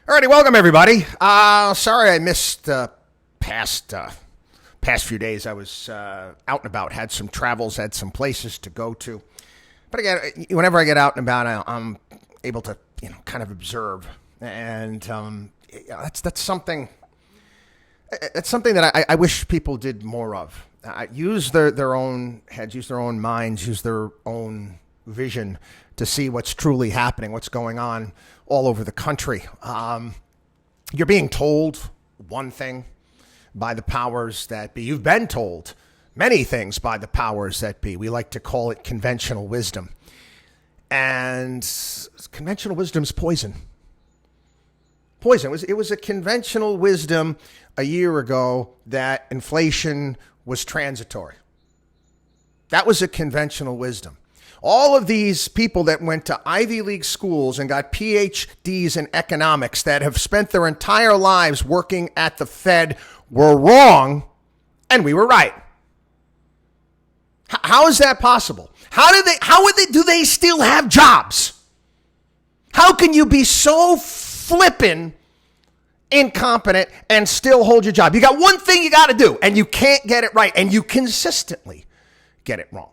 Alrighty, welcome everybody. Sorry I missed past few days. I was out and about, had some travels, had some places to go to. But again, whenever I get out and about, I'm able to, kind of observe, and that's something. It's something that I wish people did more of. Use their own heads, use their own minds, use their own vision to see what's truly happening, what's going on all over the country. You're being told one thing by the powers that be. You've been told many things by the powers that be. We like to call it conventional wisdom. And conventional wisdom's poison. Poison. It was a conventional wisdom a year ago that inflation was transitory. That was a conventional wisdom. All of these people that went to Ivy League schools and got PhDs in economics that have spent their entire lives working at the Fed were wrong, and we were right. How is that possible? Do they still have jobs? How can you be so flippin' incompetent and still hold your job? You got one thing you got to do, and you can't get it right, and you consistently get it wrong.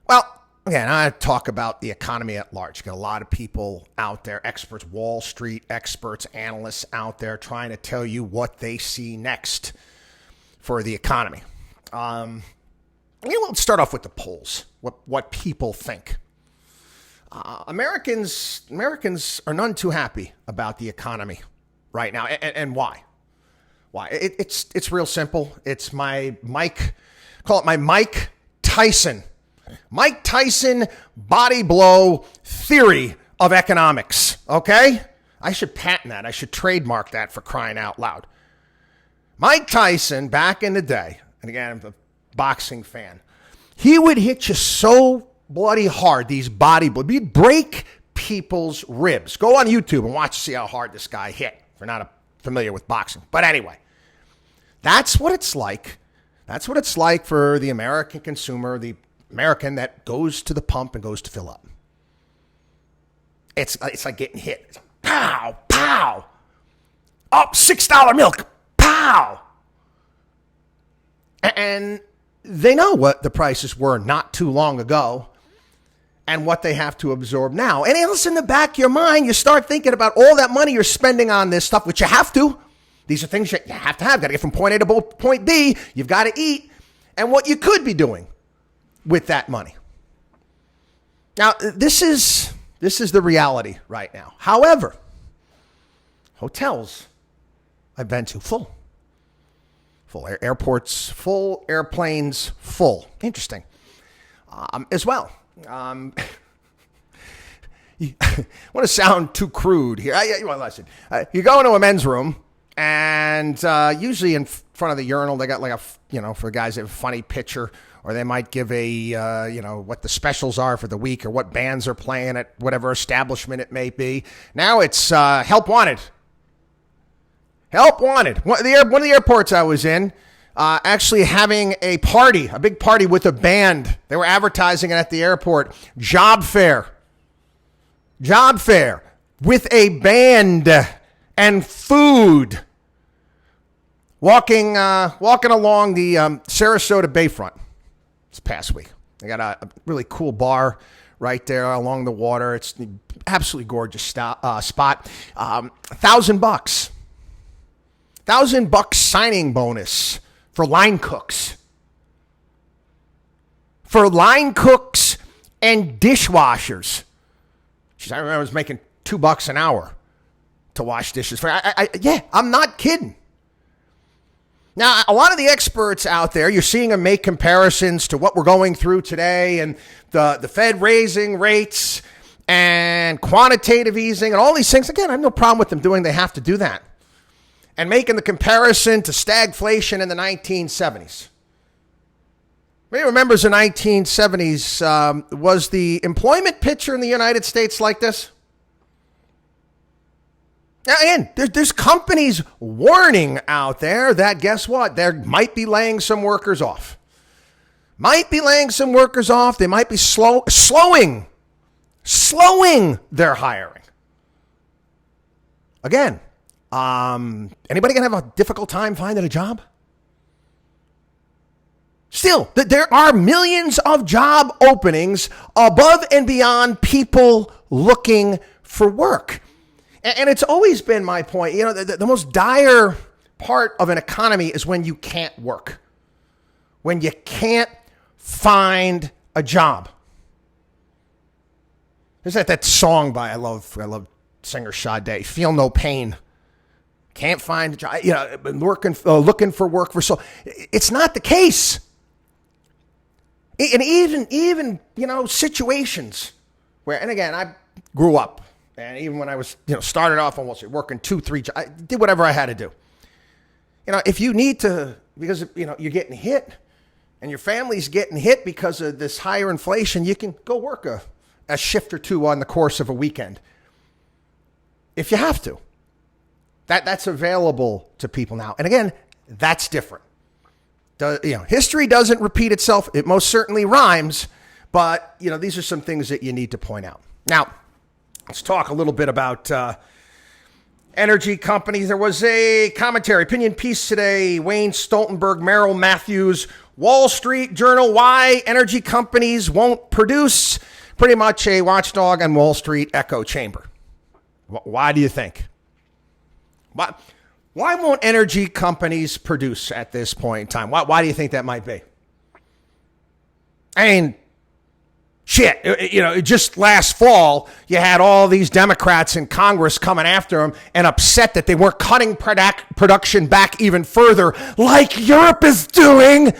Well, again, I talk about the economy at large. You got a lot of people out there, experts, Wall Street experts, analysts out there trying to tell you what they see next for the economy. Let's start off with the polls, what people think. Americans are none too happy about the economy right now. And why? Why? It's real simple. It's my Mike Tyson body blow theory of economics. Okay? I should patent that. I should trademark that, for crying out loud. Mike Tyson, back in the day, and again, I'm a boxing fan, he would hit you so bloody hard, these body blows. He'd break people's ribs. Go on YouTube and watch, see how hard this guy hit, if you're not familiar with boxing. But anyway, that's what it's like. That's what it's like for the American consumer, the American that goes to the pump and goes to fill up. It's like getting hit. It's like, pow, pow. Up, $6 milk. Pow. And they know what the prices were not too long ago and what they have to absorb now. And else in the back of your mind, you start thinking about all that money you're spending on this stuff, which you have to. These are things you have to have. Got to get from point A to point B. You've got to eat. And what you could be doing with that money. Now, this is the reality right now. However, hotels I've been to full airports, full airplanes, full. Interesting. As well. You want to sound too crude here? Listen. You go into a men's room, and usually in front of the urinal, they got like for the guys, they have a funny picture. Or they might give what the specials are for the week or what bands are playing at whatever establishment it may be. Now it's help wanted. Help wanted. One of the airports I was in, actually having a big party with a band. They were advertising it at the airport. Job fair with a band and food. Walking along the Sarasota Bayfront. This past week. They got a really cool bar right there along the water. It's an absolutely gorgeous spot. $1,000. $1,000 signing bonus for line cooks. For line cooks and dishwashers. Jeez, I remember I was making $2 an hour to wash dishes. I'm not kidding. Now, a lot of the experts out there, you're seeing them make comparisons to what we're going through today and the Fed raising rates and quantitative easing and all these things. Again, I have no problem with them doing. They have to do that. And making the comparison to stagflation in the 1970s. Maybe remembers the 1970s, was the employment picture in the United States like this? Now, again, there's companies warning out there that, guess what? They might be laying some workers off. They might be slowing their hiring. Again, anybody going to have a difficult time finding a job? Still, there are millions of job openings above and beyond people looking for work. And it's always been my point, the most dire part of an economy is when you can't work, when you can't find a job. There's that song by, I love singer Sade, Feel No Pain. Can't find a job, been looking for work for so. It's not the case. And even situations where, and again, I grew up, and even when I was, started off almost working 2-3 jobs, I did whatever I had to do. If you need to, because, you're getting hit and your family's getting hit because of this higher inflation, you can go work a shift or two on the course of a weekend. If you have to. That's available to people now. And again, that's different. History doesn't repeat itself. It most certainly rhymes, but these are some things that you need to point out. Now, let's talk a little bit about energy companies. There was a commentary, opinion piece today. Wayne Stoltenberg, Merrill Matthews, Wall Street Journal, why energy companies won't produce. Pretty much a watchdog on Wall Street echo chamber. Why do you think? Why won't energy companies produce at this point in time? Why do you think that might be? I mean, just last fall, you had all these Democrats in Congress coming after them and upset that they weren't cutting production back even further, like Europe is doing.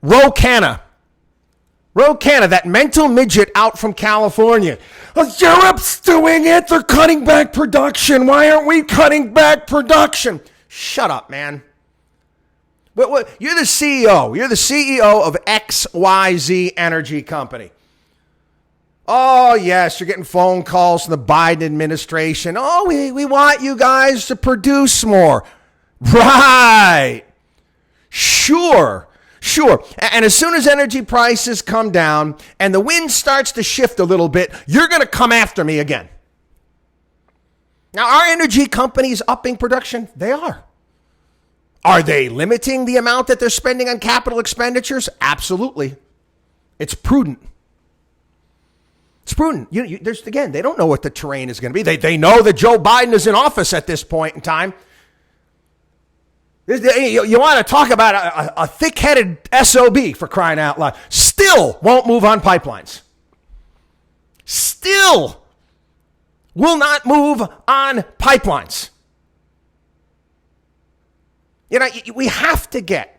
Ro Khanna, that mental midget out from California. Europe's doing it. They're cutting back production. Why aren't we cutting back production? Shut up, man. What? You're the CEO. You're the CEO of XYZ Energy Company. Oh, yes, you're getting phone calls from the Biden administration. Oh, we want you guys to produce more. Right. Sure. And as soon as energy prices come down and the wind starts to shift a little bit, you're going to come after me again. Now, are energy companies upping production? They are. Are they limiting the amount that they're spending on capital expenditures? Absolutely. It's prudent. Again, they don't know what the terrain is going to be. They know that Joe Biden is in office at this point in time. You want to talk about a thick-headed SOB, for crying out loud. Still won't move on pipelines. Still will not move on pipelines. We have to get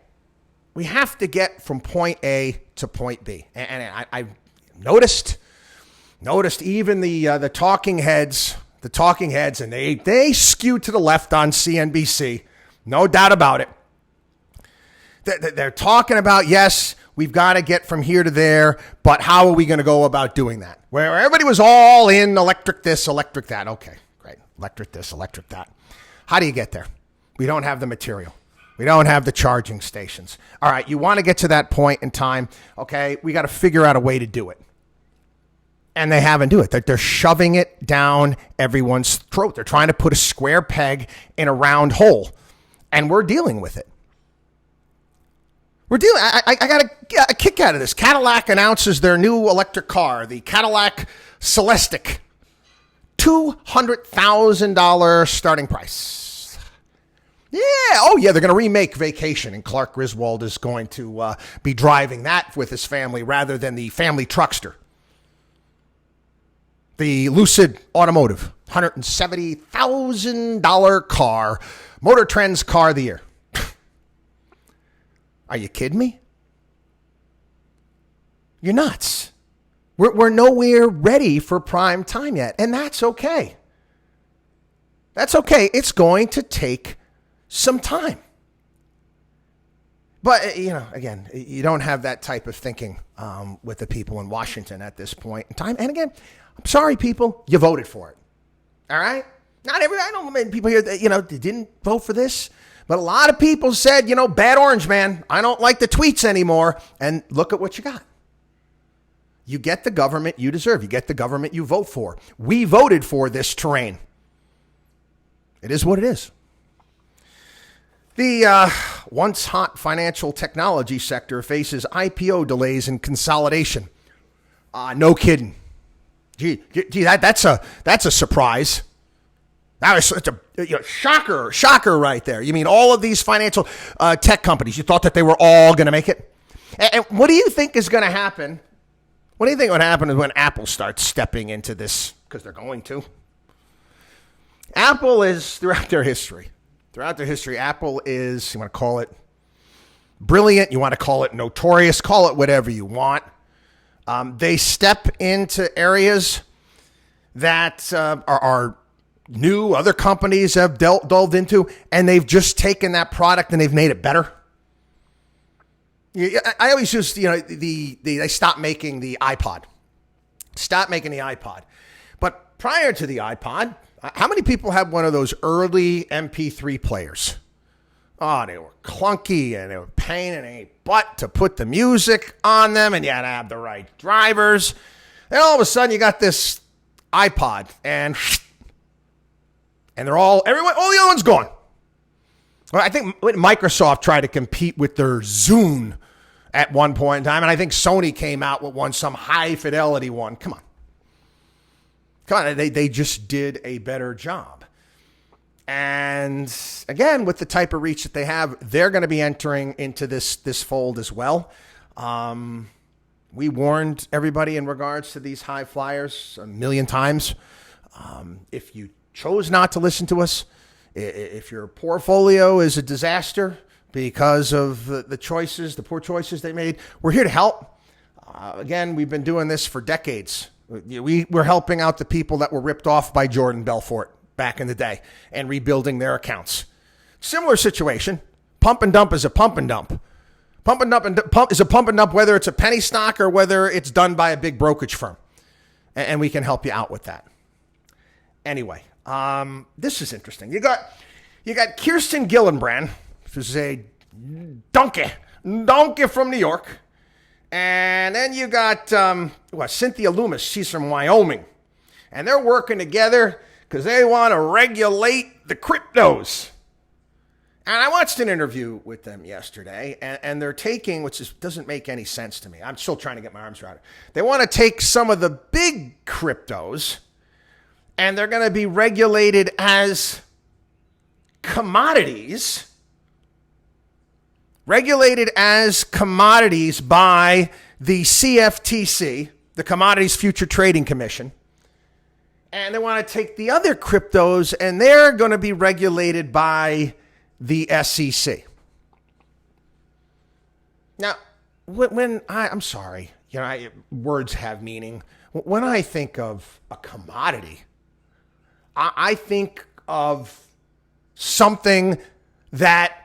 from point A to point B. And I noticed even the talking heads, and they skew to the left on CNBC. No doubt about it. They're talking about, yes, we've got to get from here to there, but how are we going to go about doing that? Where everybody was all in electric this, electric that. Okay, great. Electric this, electric that. How do you get there? We don't have the material. We don't have the charging stations. All right, you want to get to that point in time. Okay, we got to figure out a way to do it. And they haven't do it. They're shoving it down everyone's throat. They're trying to put a square peg in a round hole. And we're dealing with it. I got a kick out of this. Cadillac announces their new electric car, the Cadillac Celestiq. $200,000 starting price. Yeah. Oh, yeah. They're going to remake Vacation, and Clark Griswold is going to be driving that with his family rather than the family truckster. The Lucid Automotive, $170,000 car. Motor Trend's car of the year. Are you kidding me? You're nuts. We're nowhere ready for prime time yet, and that's okay. That's okay. It's going to take some time. But, again, you don't have that type of thinking with the people in Washington at this point in time. And again, I'm sorry, people, you voted for it. All right? I don't mean people here that, they didn't vote for this. But a lot of people said, bad orange man. I don't like the tweets anymore. And look at what you got. You get the government you deserve. You get the government you vote for. We voted for this terrain. It is what it is. The once hot financial technology sector faces IPO delays and consolidation. No kidding. Gee, that's a surprise. That was such a shocker right there. You mean all of these financial tech companies, you thought that they were all going to make it? And what do you think is going to happen? What do you think would happen is when Apple starts stepping into this? Because they're going to. Apple is, throughout their history, Apple is, you want to call it brilliant, you want to call it notorious, call it whatever you want. They step into areas that are new, other companies have delved into, and they've just taken that product and they've made it better. I always use, they stopped making the iPod. But prior to the iPod, how many people had one of those early MP3 players? Oh, they were clunky and they were pain in a butt to put the music on them, and you had to have the right drivers. And all of a sudden, you got this iPod, and they're all the other one's gone. Well, I think Microsoft tried to compete with their Zune at one point in time, and I think Sony came out with some high fidelity one. Come on, they just did a better job. And again, with the type of reach that they have, they're going to be entering into this fold as well. We warned everybody in regards to these high flyers a million times. If you chose not to listen to us, if your portfolio is a disaster because of the poor choices they made, we're here to help. Again, we've been doing this for decades. We're helping out the people that were ripped off by Jordan Belfort back in the day and rebuilding their accounts. Similar situation. Pump and dump is a pump and dump. Pump is a pump and dump, whether it's a penny stock or whether it's done by a big brokerage firm. And we can help you out with that. Anyway, this is interesting. You got Kirsten Gillibrand, who's a donkey from New York. And then you got Cynthia Loomis. She's from Wyoming. And they're working together because they want to regulate the cryptos. And I watched an interview with them yesterday, and they're taking, which doesn't make any sense to me. I'm still trying to get my arms around it. They want to take some of the big cryptos, and they're going to be regulated as commodities. Regulated as commodities by the CFTC, the Commodities Future Trading Commission. And they want to take the other cryptos, and they're going to be regulated by the SEC. Now, I'm sorry, words have meaning. When I think of a commodity, I think of something that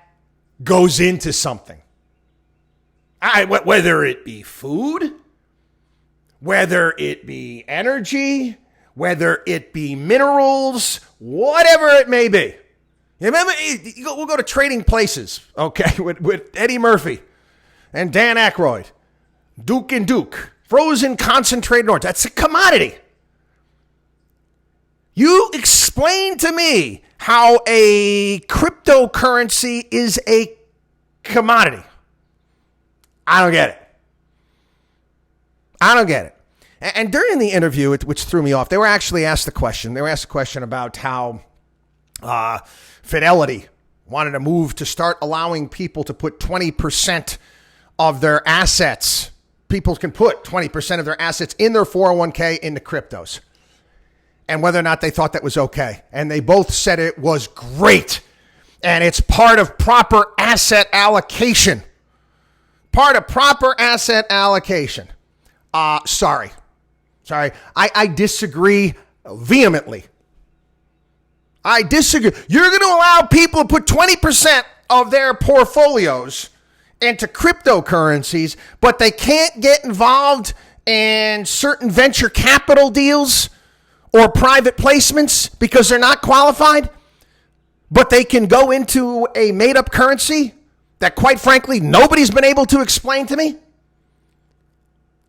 goes into something. Whether it be food, whether it be energy, whether it be minerals, whatever it may be. You remember, we'll go to Trading Places, okay, with Eddie Murphy and Dan Aykroyd, Duke and Duke, frozen concentrated orange. That's a commodity. You explain to me how a cryptocurrency is a commodity. I don't get it. And during the interview, which threw me off, they were actually asked the question. They were asked a question about how Fidelity wanted to move to start allowing people to put 20% of their assets. People can put 20% of their assets in their 401k into cryptos. And whether or not they thought that was okay. And they both said it was great. And it's part of proper asset allocation. Sorry. I disagree vehemently. I disagree. You're going to allow people to put 20% of their portfolios into cryptocurrencies, but they can't get involved in certain venture capital deals or private placements because they're not qualified, but they can go into a made-up currency that, quite frankly, nobody's been able to explain to me?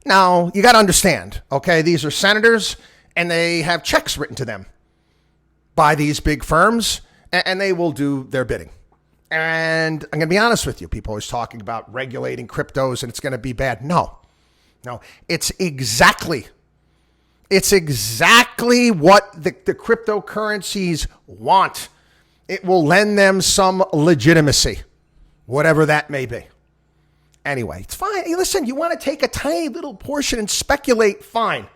Now, you got to understand, okay, these are senators, and they have checks written to them by these big firms, and they will do their bidding. And I'm going to be honest with you. People are always talking about regulating cryptos and it's going to be bad. No, it's exactly what the cryptocurrencies want. It will lend them some legitimacy, whatever that may be. Anyway, it's fine. Hey, listen, you want to take a tiny little portion and speculate, fine.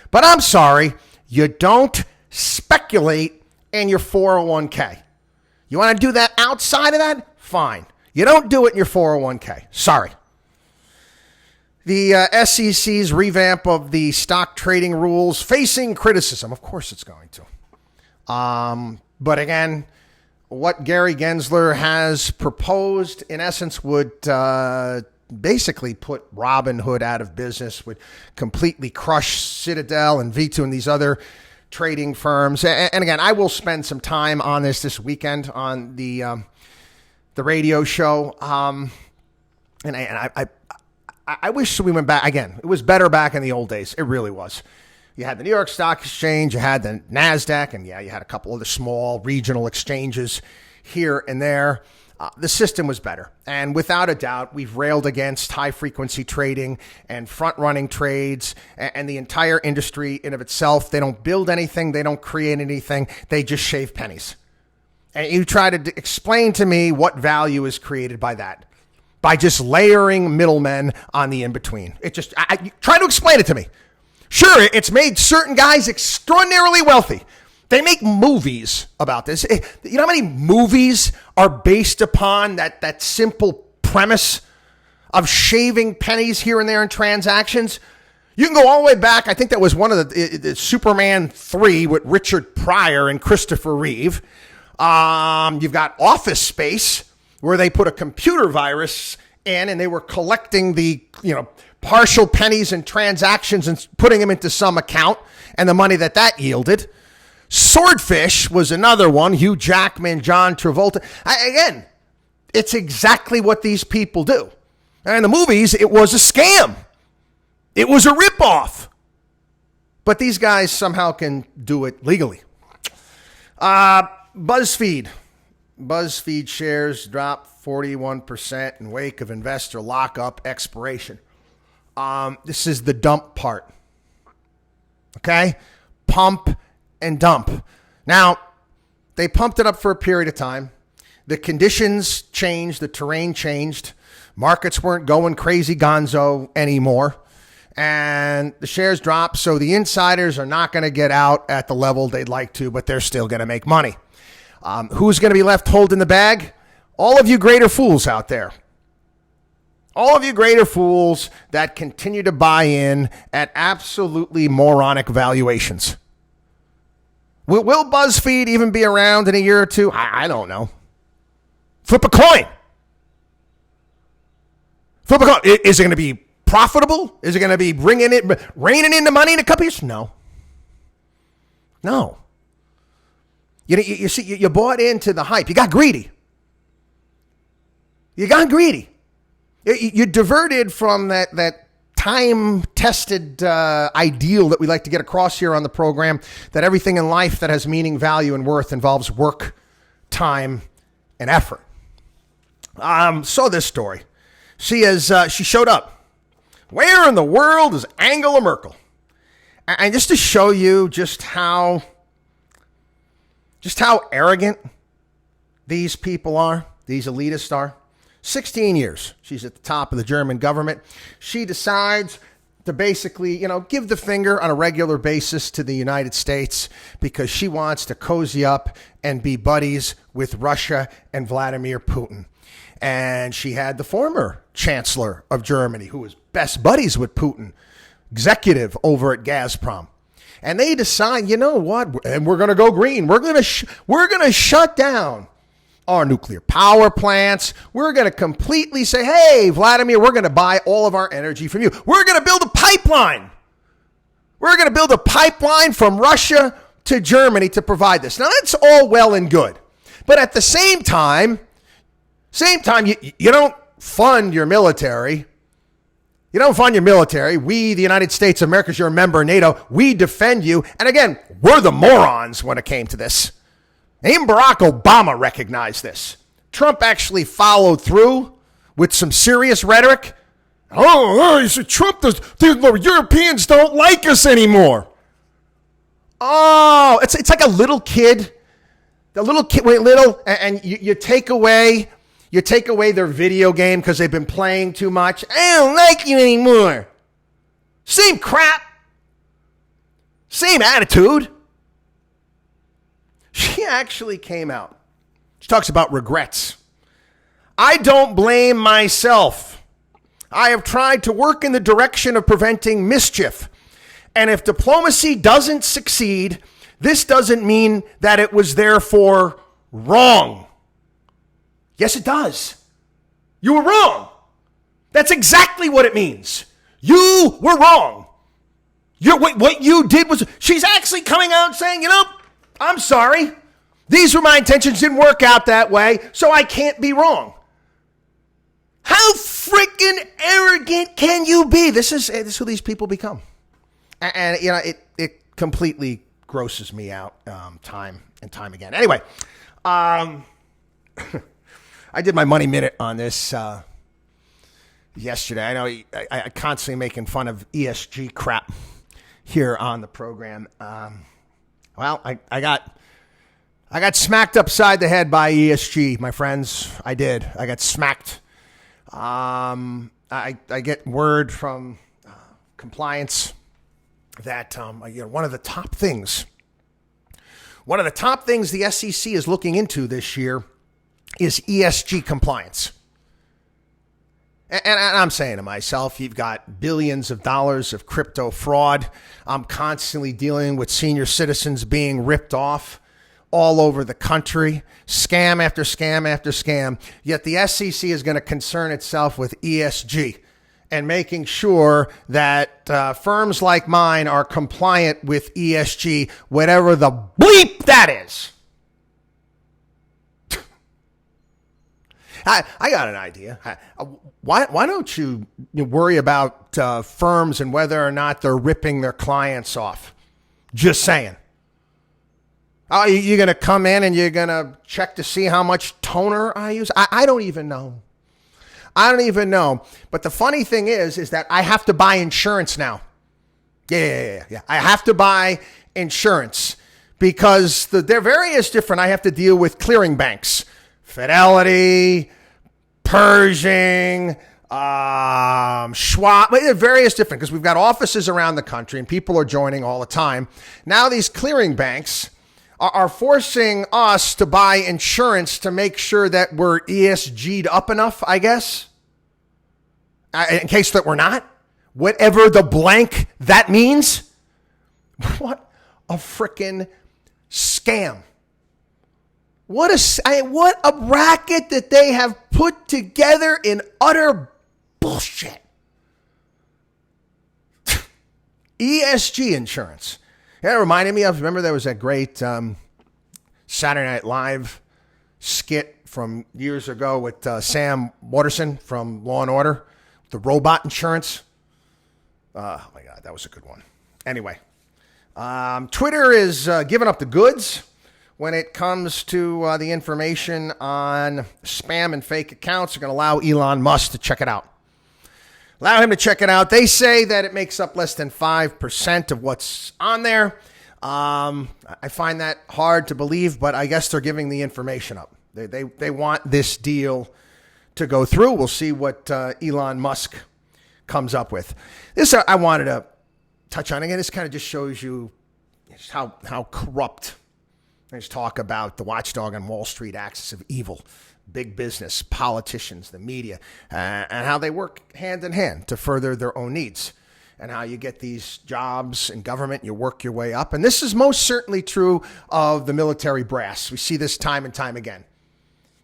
But I'm sorry, you don't speculate in your 401k. You want to do that outside of that? Fine. You don't do it in your 401k. Sorry. The SEC's revamp of the stock trading rules facing criticism. Of course it's going to. But again, what Gary Gensler has proposed, in essence, would basically put Robinhood out of business, would completely crush Citadel and V2 and these other trading firms. And again, I will spend some time on this weekend on the radio show. And I wish we went back again. It was better back in the old days. It really was. You had the New York Stock Exchange, you had the NASDAQ, and you had a couple of the small regional exchanges here and there. The system was better. And without a doubt, we've railed against high-frequency trading and front-running trades and the entire industry in of itself. They don't build anything. They don't create anything. They just shave pennies. And you try to explain to me what value is created by that, by just layering middlemen on the in-between. It just, try to explain it to me. Sure, it's made certain guys extraordinarily wealthy. They make movies about this. You know how many movies are based upon that simple premise of shaving pennies here and there in transactions? You can go all the way back. I think that was one of the Superman 3 with Richard Pryor and Christopher Reeve. You've got Office Space, where they put a computer virus in and they were collecting the, partial pennies and transactions and putting them into some account and the money that yielded. Swordfish was another one. Hugh Jackman, John Travolta. Again, it's exactly what these people do. And in the movies, it was a scam. It was a ripoff. But these guys somehow can do it legally. BuzzFeed shares dropped 41% in wake of investor lockup expiration. This is the dump part. Okay? Pump and dump. Now, they pumped it up for a period of time. The conditions changed. The terrain changed. Markets weren't going crazy gonzo anymore. And the shares dropped. So the insiders are not going to get out at the level they'd like to, but they're still going to make money. Who's going to be left holding the bag? All of you greater fools out there. All of you greater fools that continue to buy in at absolutely moronic valuations. Will BuzzFeed even be around in a year or two? I don't know. Flip a coin. Flip a coin. Is it going to be profitable? Is it going to be raining in the money in a couple years? No. You see, you bought into the hype. You got greedy. You diverted from that time-tested ideal that we like to get across here on the program, that everything in life that has meaning, value, and worth involves work, time, and effort. Saw this story. She showed up. Where in the world is Angela Merkel? And just to show you just how arrogant these people are, these elitists are. 16 years. She's at the top of the German government. She decides to basically, give the finger on a regular basis to the United States because she wants to cozy up and be buddies with Russia and Vladimir Putin. And she had the former chancellor of Germany, who was best buddies with Putin, executive over at Gazprom. And they decide, you know what? And we're going to go green. We're going to shut down our nuclear power plants. We're going to completely say, hey, Vladimir, we're going to buy all of our energy from you. We're going to build a pipeline. We're going to build a pipeline from Russia to Germany to provide this. Now, that's all well and good. But at the same time, you don't fund your military. You don't fund your military. We, the United States of America, as you're a member of NATO, we defend you. And again, we're the morons when it came to this. Even Barack Obama recognized this. Trump actually followed through with some serious rhetoric. He said, Trump, the Europeans don't like us anymore. Oh, it's like a little kid. The little kid, and you take away their video game because they've been playing too much. I don't like you anymore. Same crap. Same attitude. She actually came out. She talks about regrets. I don't blame myself. I have tried to work in the direction of preventing mischief. And if diplomacy doesn't succeed, this doesn't mean that it was therefore wrong. Yes, it does. You were wrong. That's exactly what it means. You were wrong. What you did was, she's actually coming out saying, I'm sorry. These were my intentions, didn't work out that way, so I can't be wrong. How freaking arrogant can you be? This is who these people become. And it completely grosses me out time and time again. Anyway, I did my Money Minute on this yesterday. I know I constantly making fun of ESG crap here on the program. Well, I got smacked upside the head by ESG, my friends. I did. I got smacked. I get word from compliance that one of the top things the SEC is looking into this year is ESG compliance. And I'm saying to myself, you've got billions of dollars of crypto fraud. I'm constantly dealing with senior citizens being ripped off all over the country. Scam after scam after scam. Yet the SEC is going to concern itself with ESG and making sure that firms like mine are compliant with ESG, whatever the bleep that is. I got an idea. Why don't you worry about firms and whether or not they're ripping their clients off? Just saying. Oh, you're going to come in and you're going to check to see how much toner I use? I don't even know. But the funny thing is that I have to buy insurance now. Yeah. I have to buy insurance because they're various different. I have to deal with clearing banks. Fidelity, Pershing, Schwab, various different, because we've got offices around the country and people are joining all the time. Now these clearing banks are forcing us to buy insurance to make sure that we're ESG'd up enough, I guess, in case that we're not. Whatever the blank that means. What a freaking scam. What a racket that they have put together in utter bullshit. ESG insurance. Yeah, it reminded me of, remember there was that great Saturday Night Live skit from years ago with Sam Waterston from Law & Order, the robot insurance. Oh my God, that was a good one. Anyway, Twitter is giving up the goods when it comes to the information on spam and fake accounts. They're going to allow Elon Musk to check it out. Allow him to check it out. They say that it makes up less than 5% of what's on there. I find that hard to believe, but I guess they're giving the information up. They want this deal to go through. We'll see what Elon Musk comes up with. This I wanted to touch on. Again, this kind of just shows you just how corrupt. Let's talk about the watchdog on Wall Street axis of evil, big business, politicians, the media, and how they work hand in hand to further their own needs, and how you get these jobs in government, you work your way up. And this is most certainly true of the military brass. We see this time and time again.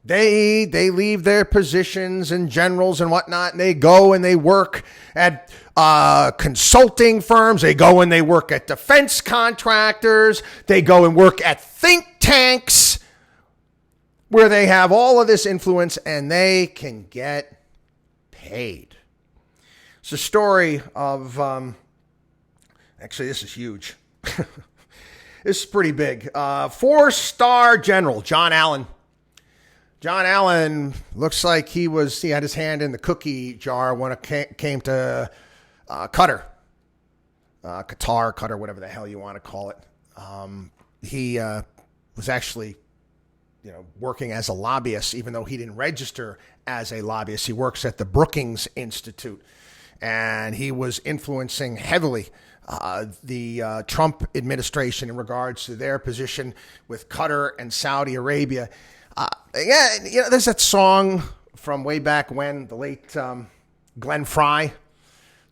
They leave their positions and generals and whatnot, and they go and they work at consulting firms. They go and they work at defense contractors. They go and work at think tanks where they have all of this influence and they can get paid. It's a story of, actually, this is huge. This This is pretty big. 4-star general John Allen. John Allen looks like he had his hand in the cookie jar when it came to Qatar, whatever the hell you want to call it. He was actually, working as a lobbyist, even though he didn't register as a lobbyist. He works at the Brookings Institute, and he was influencing heavily the Trump administration in regards to their position with Qatar and Saudi Arabia. There's that song from way back when, the late Glenn Frey.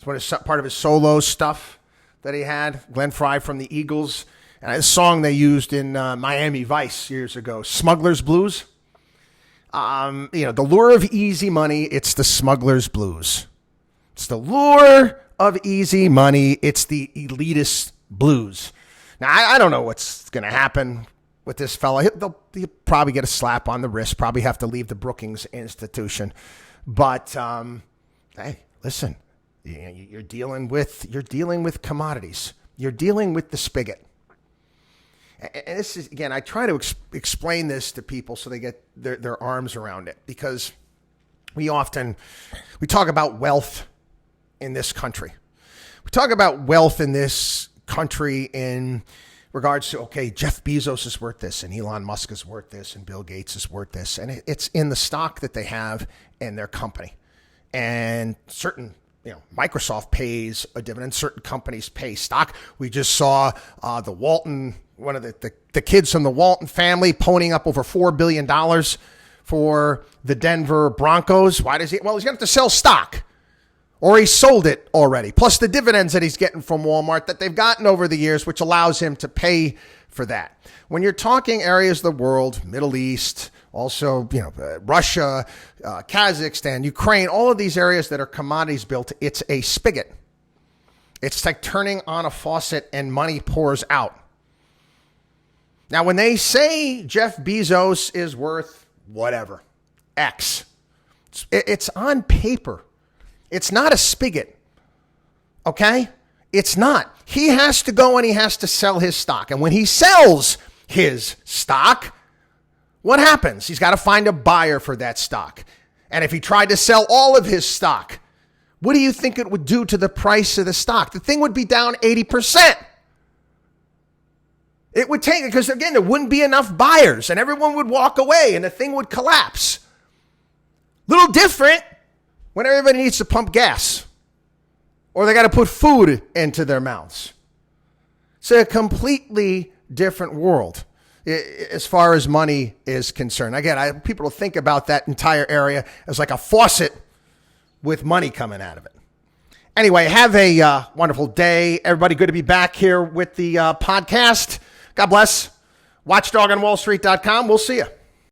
It's part of his solo stuff that he had, Glenn Frey from the Eagles. And a song they used in Miami Vice years ago, Smuggler's Blues. The lure of easy money, it's the smuggler's blues. It's the lure of easy money, it's the elitist blues. Now, I don't know what's going to happen with this fella. He'll probably get a slap on the wrist, probably have to leave the Brookings Institution. But, hey, listen, you're dealing with commodities. You're dealing with the spigot. And this is, again, I try to explain this to people so they get their arms around it, because we talk about wealth in this country. We talk about wealth in this country in regards to, okay, Jeff Bezos is worth this, and Elon Musk is worth this, and Bill Gates is worth this. And it's in the stock that they have in their company. And certain Microsoft pays a dividend. Certain companies pay stock. We just saw the Walton, one of the kids from the Walton family, ponying up over $4 billion for the Denver Broncos. Why does he? Well, he's going to have to sell stock, or he sold it already. Plus the dividends that he's getting from Walmart that they've gotten over the years, which allows him to pay for that. When you're talking areas of the world, Middle East, also, Russia, Kazakhstan, Ukraine, all of these areas that are commodities built, it's a spigot. It's like turning on a faucet and money pours out. Now, when they say Jeff Bezos is worth whatever, X, it's on paper. It's not a spigot, okay? It's not. He has to go and he has to sell his stock. And when he sells his stock, what happens? He's got to find a buyer for that stock. And if he tried to sell all of his stock, what do you think it would do to the price of the stock? The thing would be down 80%. It would take, because again, there wouldn't be enough buyers and everyone would walk away and the thing would collapse. Little different when everybody needs to pump gas or they got to put food into their mouths. It's a completely different world as far as money is concerned. Again, people will think about that entire area as like a faucet with money coming out of it. Anyway, have a wonderful day. Everybody, good to be back here with the podcast. God bless. WatchdogOnWallStreet.com. We'll see you.